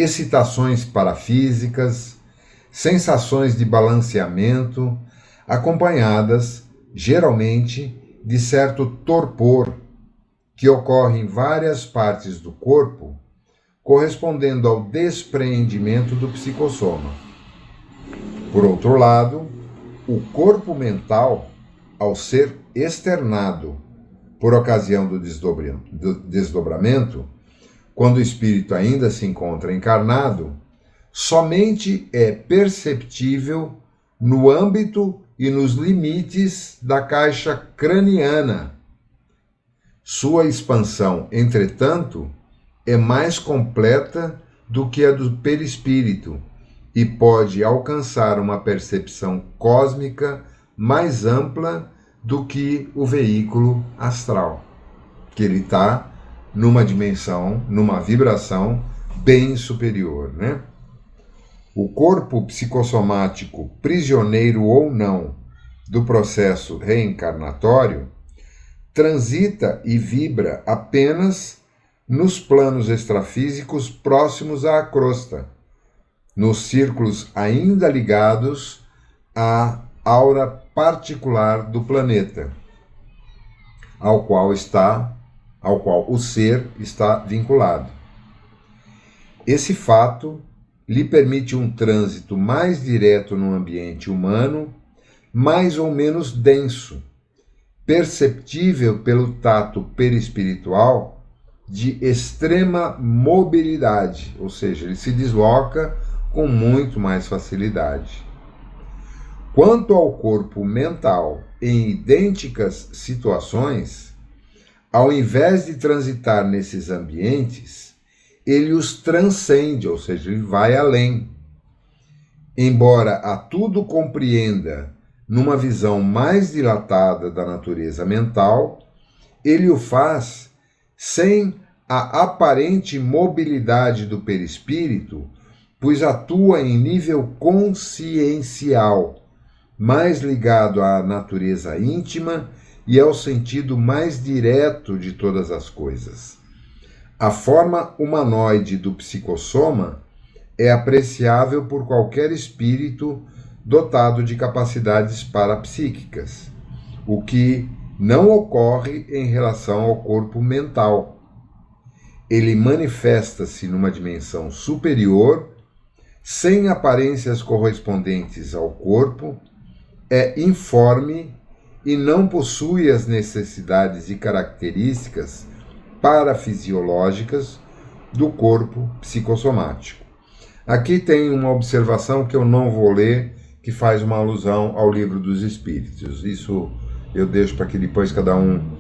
excitações parafísicas, sensações de balanceamento, acompanhadas, geralmente, de certo torpor que ocorre em várias partes do corpo, correspondendo ao despreendimento do psicossoma. Por outro lado, o corpo mental, ao ser externado por ocasião do desdobramento, quando o espírito ainda se encontra encarnado, somente é perceptível no âmbito e nos limites da caixa craniana. Sua expansão, entretanto, é mais completa do que a do perispírito e pode alcançar uma percepção cósmica mais ampla do que o veículo astral, que ele está numa dimensão, numa vibração bem superior, né? O corpo psicossomático, prisioneiro ou não do processo reencarnatório, transita e vibra apenas nos planos extrafísicos próximos à crosta, nos círculos ainda ligados à aura particular do planeta, ao qual o ser está vinculado. Esse fato lhe permite um trânsito mais direto no ambiente humano, mais ou menos denso, perceptível pelo tato perispiritual, de extrema mobilidade, ou seja, ele se desloca com muito mais facilidade. Quanto ao corpo mental, em idênticas situações, ao invés de transitar nesses ambientes, ele os transcende, ou seja, ele vai além. Embora a tudo compreenda numa visão mais dilatada da natureza mental, ele o faz sem a aparente mobilidade do perispírito, pois atua em nível consciencial, mais ligado à natureza íntima e ao sentido mais direto de todas as coisas. A forma humanoide do psicossoma é apreciável por qualquer espírito dotado de capacidades parapsíquicas, o que não ocorre em relação ao corpo mental. Ele manifesta-se numa dimensão superior, sem aparências correspondentes ao corpo, é informe e não possui as necessidades e características parafisiológicas do corpo psicossomático. Aqui tem uma observação que eu não vou ler, que faz uma alusão ao Livro dos Espíritos. Isso eu deixo para que depois cada um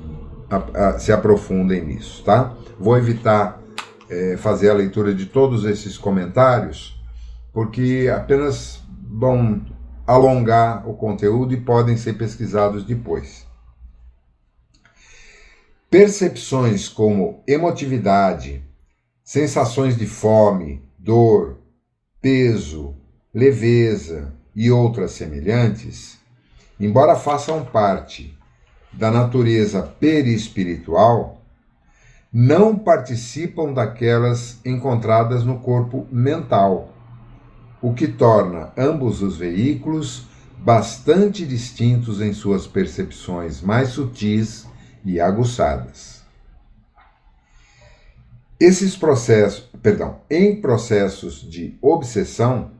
se aprofundem nisso, tá? Vou evitar fazer a leitura de todos esses comentários, porque apenas vão alongar o conteúdo e podem ser pesquisados depois. Percepções como emotividade, sensações de fome, dor, peso, leveza e outras semelhantes, embora façam parte da natureza perispiritual, não participam daquelas encontradas no corpo mental, o que torna ambos os veículos bastante distintos em suas percepções mais sutis e aguçadas. Em processos de obsessão,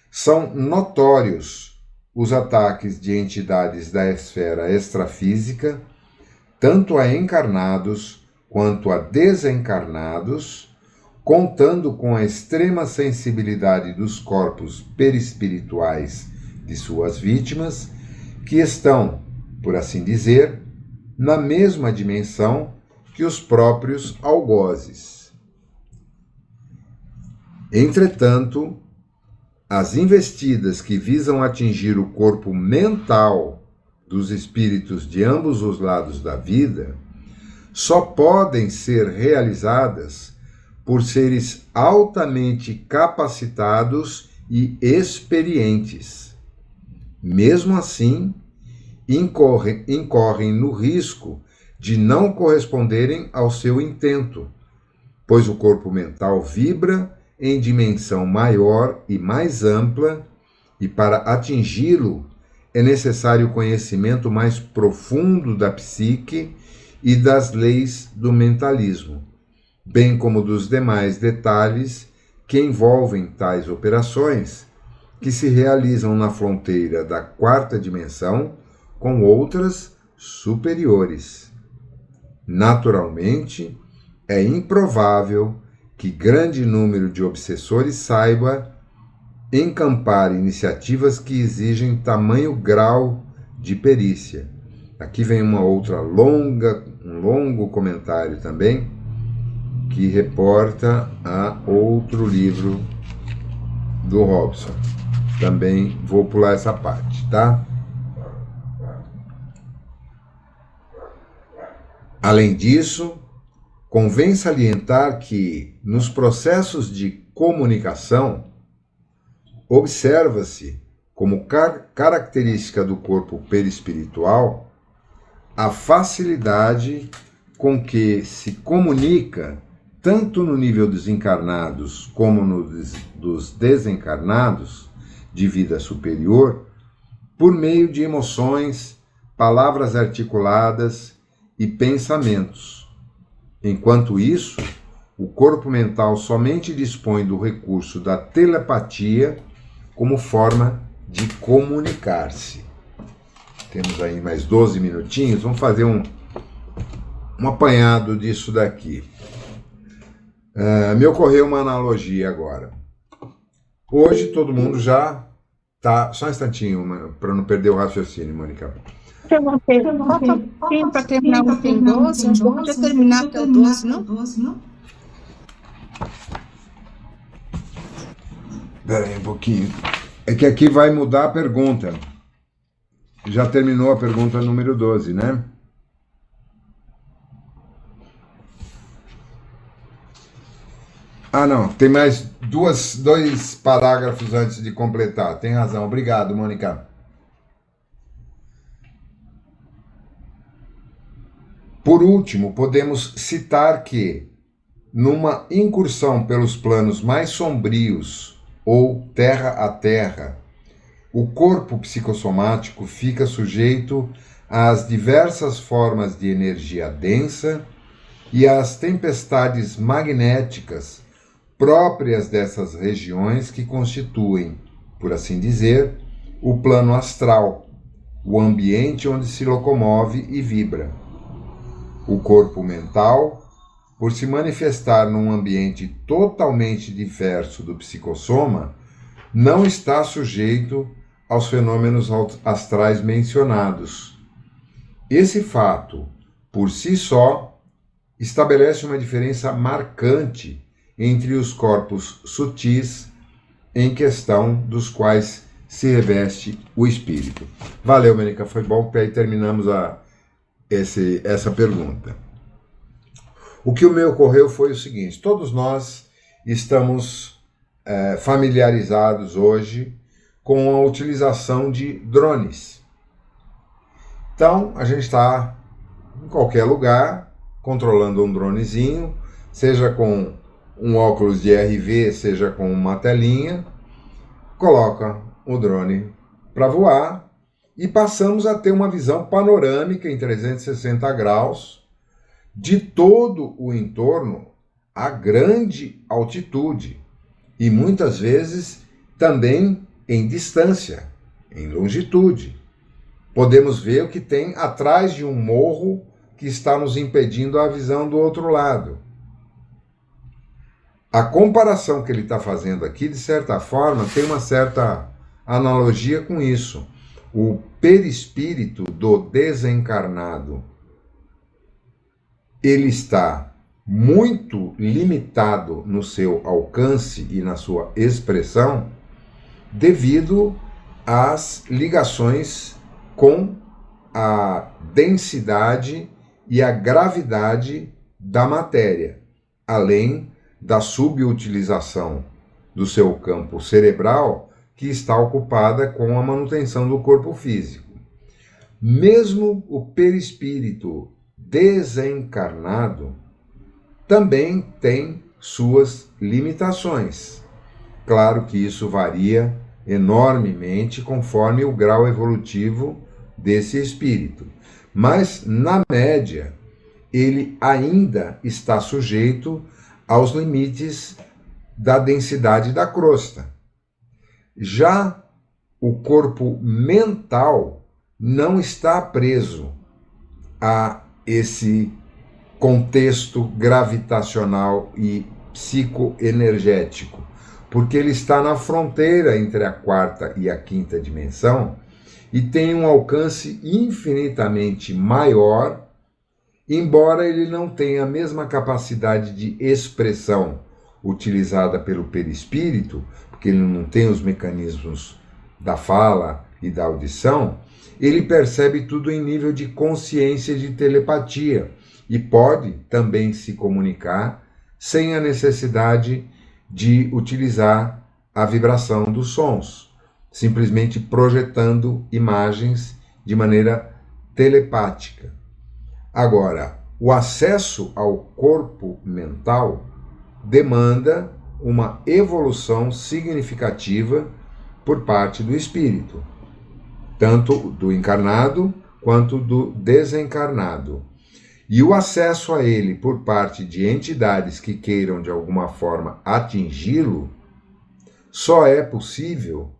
são notórios os ataques de entidades da esfera extrafísica, tanto a encarnados quanto a desencarnados, contando com a extrema sensibilidade dos corpos perispirituais de suas vítimas, que estão, por assim dizer, na mesma dimensão que os próprios algozes. Entretanto, as investidas que visam atingir o corpo mental dos espíritos de ambos os lados da vida só podem ser realizadas por seres altamente capacitados e experientes. Mesmo assim, incorrem no risco de não corresponderem ao seu intento, pois o corpo mental vibra em dimensão maior e mais ampla, e para atingi-lo é necessário conhecimento mais profundo da psique e das leis do mentalismo, bem como dos demais detalhes que envolvem tais operações, que se realizam na fronteira da quarta dimensão com outras superiores. Naturalmente, é improvável que grande número de obsessores saiba encampar iniciativas que exigem tamanho grau de perícia. Aqui vem um longo comentário também, que reporta a outro livro do Robson. Também vou pular essa parte, tá? Além disso, convém salientar que, nos processos de comunicação, observa-se, como característica do corpo perispiritual, a facilidade com que se comunica, tanto no nível dos encarnados como no dos desencarnados, de vida superior, por meio de emoções, palavras articuladas e pensamentos. Enquanto isso, o corpo mental somente dispõe do recurso da telepatia como forma de comunicar-se. Temos aí mais 12 minutinhos, vamos fazer um apanhado disso daqui. Me ocorreu uma analogia agora. Hoje todo mundo já está... Só um instantinho, para não perder o raciocínio, Mônica. Tem para terminar o item 12? Acho que eu podia terminar até o 12, não? Espera aí um pouquinho. É que aqui vai mudar a pergunta. Já terminou a pergunta número 12, né? Ah, não. Tem mais dois parágrafos antes de completar. Tem razão. Obrigado, Mônica. Por último, podemos citar que, numa incursão pelos planos mais sombrios ou terra a terra, o corpo psicossomático fica sujeito às diversas formas de energia densa e às tempestades magnéticas próprias dessas regiões que constituem, por assim dizer, o plano astral, o ambiente onde se locomove e vibra. O corpo mental, por se manifestar num ambiente totalmente diverso do psicossoma, não está sujeito aos fenômenos astrais mencionados. Esse fato, por si só, estabelece uma diferença marcante entre os corpos sutis em questão dos quais se reveste o espírito. Valeu, Mônica, foi bom, porque aí terminamos essa pergunta. O que me ocorreu foi o seguinte: todos nós estamos familiarizados hoje com a utilização de drones. Então, a gente está em qualquer lugar, controlando um dronezinho, seja com um óculos de RV, seja com uma telinha, coloca o drone para voar e passamos a ter uma visão panorâmica em 360 graus de todo o entorno a grande altitude e muitas vezes também em distância, em longitude. Podemos ver o que tem atrás de um morro que está nos impedindo a visão do outro lado. A comparação que ele está fazendo aqui, de certa forma, tem uma certa analogia com isso. O perispírito do desencarnado, ele está muito limitado no seu alcance e na sua expressão devido às ligações com a densidade e a gravidade da matéria, além da subutilização do seu campo cerebral, que está ocupada com a manutenção do corpo físico. Mesmo o perispírito desencarnado também tem suas limitações. Claro que isso varia enormemente conforme o grau evolutivo desse espírito, mas, na média, ele ainda está sujeito aos limites da densidade da crosta. Já o corpo mental não está preso a esse contexto gravitacional e psicoenergético, porque ele está na fronteira entre a quarta e a quinta dimensão e tem um alcance infinitamente maior, embora ele não tenha a mesma capacidade de expressão utilizada pelo perispírito, porque ele não tem os mecanismos da fala e da audição. Ele percebe tudo em nível de consciência e de telepatia e pode também se comunicar sem a necessidade de utilizar a vibração dos sons, simplesmente projetando imagens de maneira telepática. Agora, o acesso ao corpo mental demanda uma evolução significativa por parte do espírito, tanto do encarnado quanto do desencarnado. E o acesso a ele por parte de entidades que queiram de alguma forma atingi-lo só é possível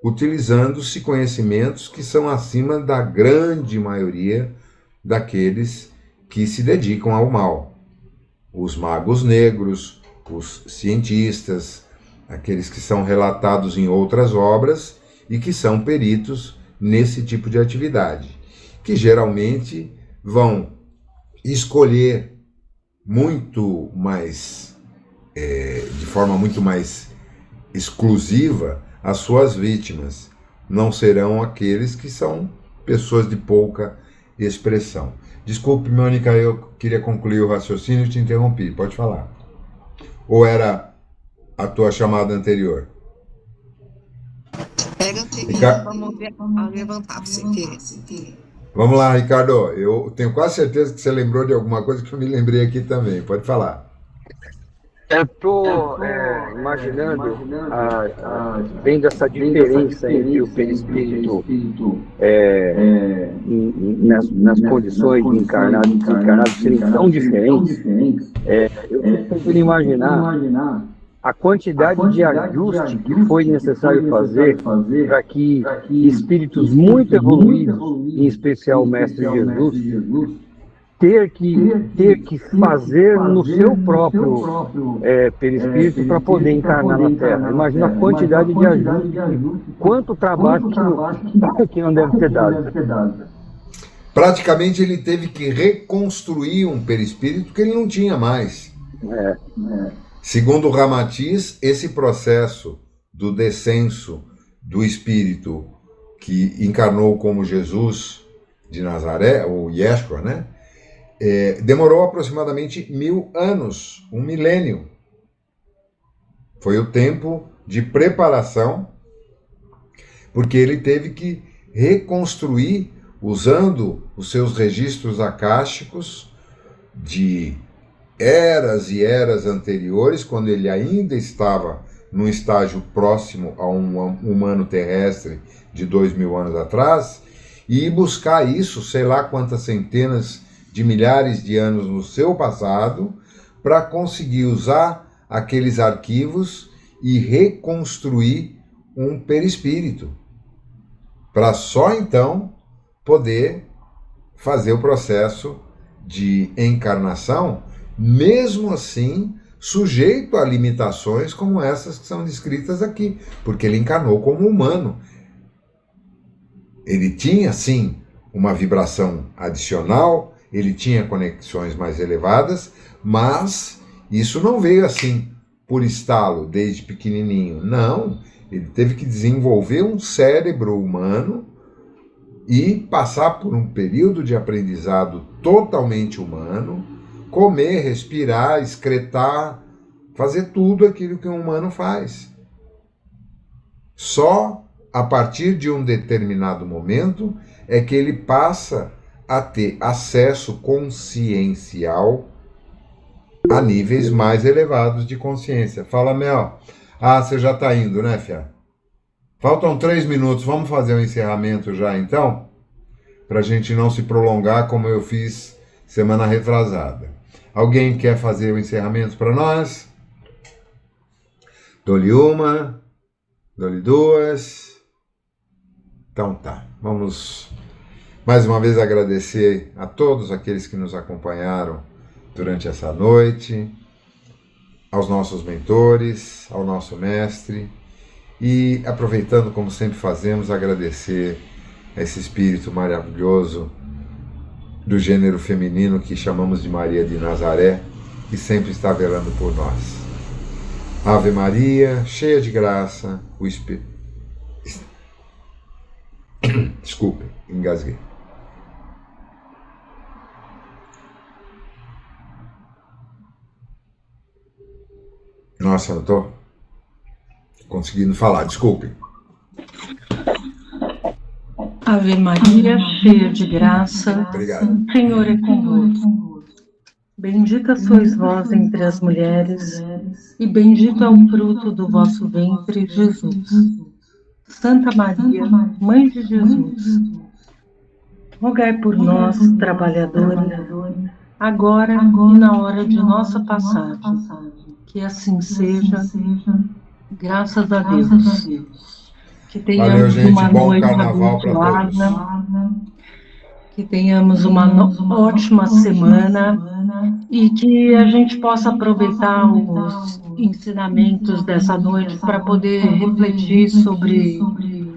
utilizando-se conhecimentos que são acima da grande maioria daqueles que se dedicam ao mal. Os magos negros, os cientistas, aqueles que são relatados em outras obras e que são peritos nesse tipo de atividade, que geralmente vão escolher muito mais, de forma muito mais exclusiva, as suas vítimas. Não serão aqueles que são pessoas de pouca expressão. Desculpe, Mônica, eu queria concluir o raciocínio e te interrompi. Pode falar. Ou era a tua chamada anterior? Pega anterior, vamos levantar para você ver. Vamos lá, Ricardo. Eu tenho quase certeza que você lembrou de alguma coisa que eu me lembrei aqui também. Pode falar. Eu estou imaginando, vendo essa diferença entre o perispírito nas condições de encarnado e desencarnado serem tão diferentes. Eu estou tentando imaginar a quantidade de ajuste que foi necessário fazer para que espíritos muito evoluídos, em especial o Mestre Jesus, ter que fazer no seu próprio perispírito para poder encarnar na Terra. Imagina a quantidade de ajuste, quanto trabalho que não deve ter dado. Praticamente ele teve que reconstruir um perispírito que ele não tinha mais. Segundo Ramatiz, esse processo do descenso do espírito que encarnou como Jesus de Nazaré, ou Yeshua, né? Demorou aproximadamente 1000 anos, 1 milênio. Foi o tempo de preparação, porque ele teve que reconstruir, usando os seus registros akáshicos de eras e eras anteriores, quando ele ainda estava num estágio próximo a um humano terrestre de 2000 anos atrás, e buscar isso, sei lá quantas centenas de milhares de anos no seu passado, para conseguir usar aqueles arquivos e reconstruir um perispírito, para só então poder fazer o processo de encarnação, mesmo assim sujeito a limitações como essas que são descritas aqui, porque ele encarnou como humano. Ele tinha, sim, uma vibração adicional, ele tinha conexões mais elevadas, mas isso não veio assim, por estalo, desde pequenininho. Não, ele teve que desenvolver um cérebro humano e passar por um período de aprendizado totalmente humano, comer, respirar, excretar, fazer tudo aquilo que um humano faz. Só a partir de um determinado momento é que ele passa a ter acesso consciencial a níveis mais elevados de consciência. Fala, Mel. Ah, você já está indo, né, Fia? Faltam 3 minutos. Vamos fazer o encerramento já, então? Para a gente não se prolongar como eu fiz semana retrasada. Alguém quer fazer o encerramento para nós? Dou-lhe uma, dou-lhe duas. Então tá, vamos mais uma vez agradecer a todos aqueles que nos acompanharam durante essa noite, aos nossos mentores, ao nosso mestre, e aproveitando, como sempre fazemos, agradecer a esse espírito maravilhoso do gênero feminino que chamamos de Maria de Nazaré, que sempre está velando por nós. Ave Maria, cheia de graça, o Espírito... Desculpe, engasguei. Nossa, não estou conseguindo falar, desculpe. Ave Maria, cheia de graça, Obrigado. o Senhor é convosco. Bendita sois vós entre as mulheres, e bendito é o fruto do vosso ventre, Jesus. Santa Maria, Mãe de Jesus, rogai por nós, trabalhadores, agora e na hora de nossa passagem. Que assim seja, graças a Deus. Que tenhamos Valeu, gente. uma Bom noite carnaval para todos. abençoada, que tenhamos uma ótima semana e que a gente possa aproveitar os ensinamentos dessa noite para poder refletir sobre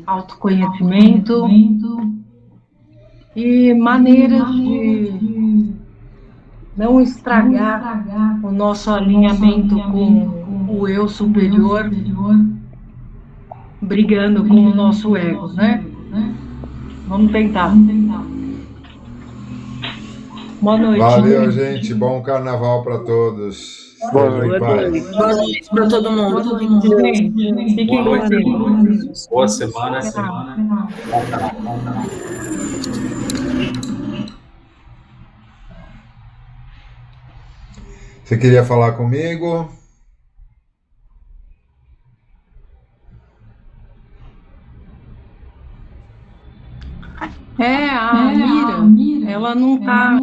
autoconhecimento e maneiras de não estragar o nosso alinhamento com o eu superior, brigando com o nosso ego, né? Vamos tentar. Boa noite. Valeu, gente. Bom carnaval para todos. Estejam em paz. Boa noite para todo mundo. Boa noite, gente. Fiquem Boa com noite. Deus. Boa semana. Você queria falar comigo? A Mira, ela não está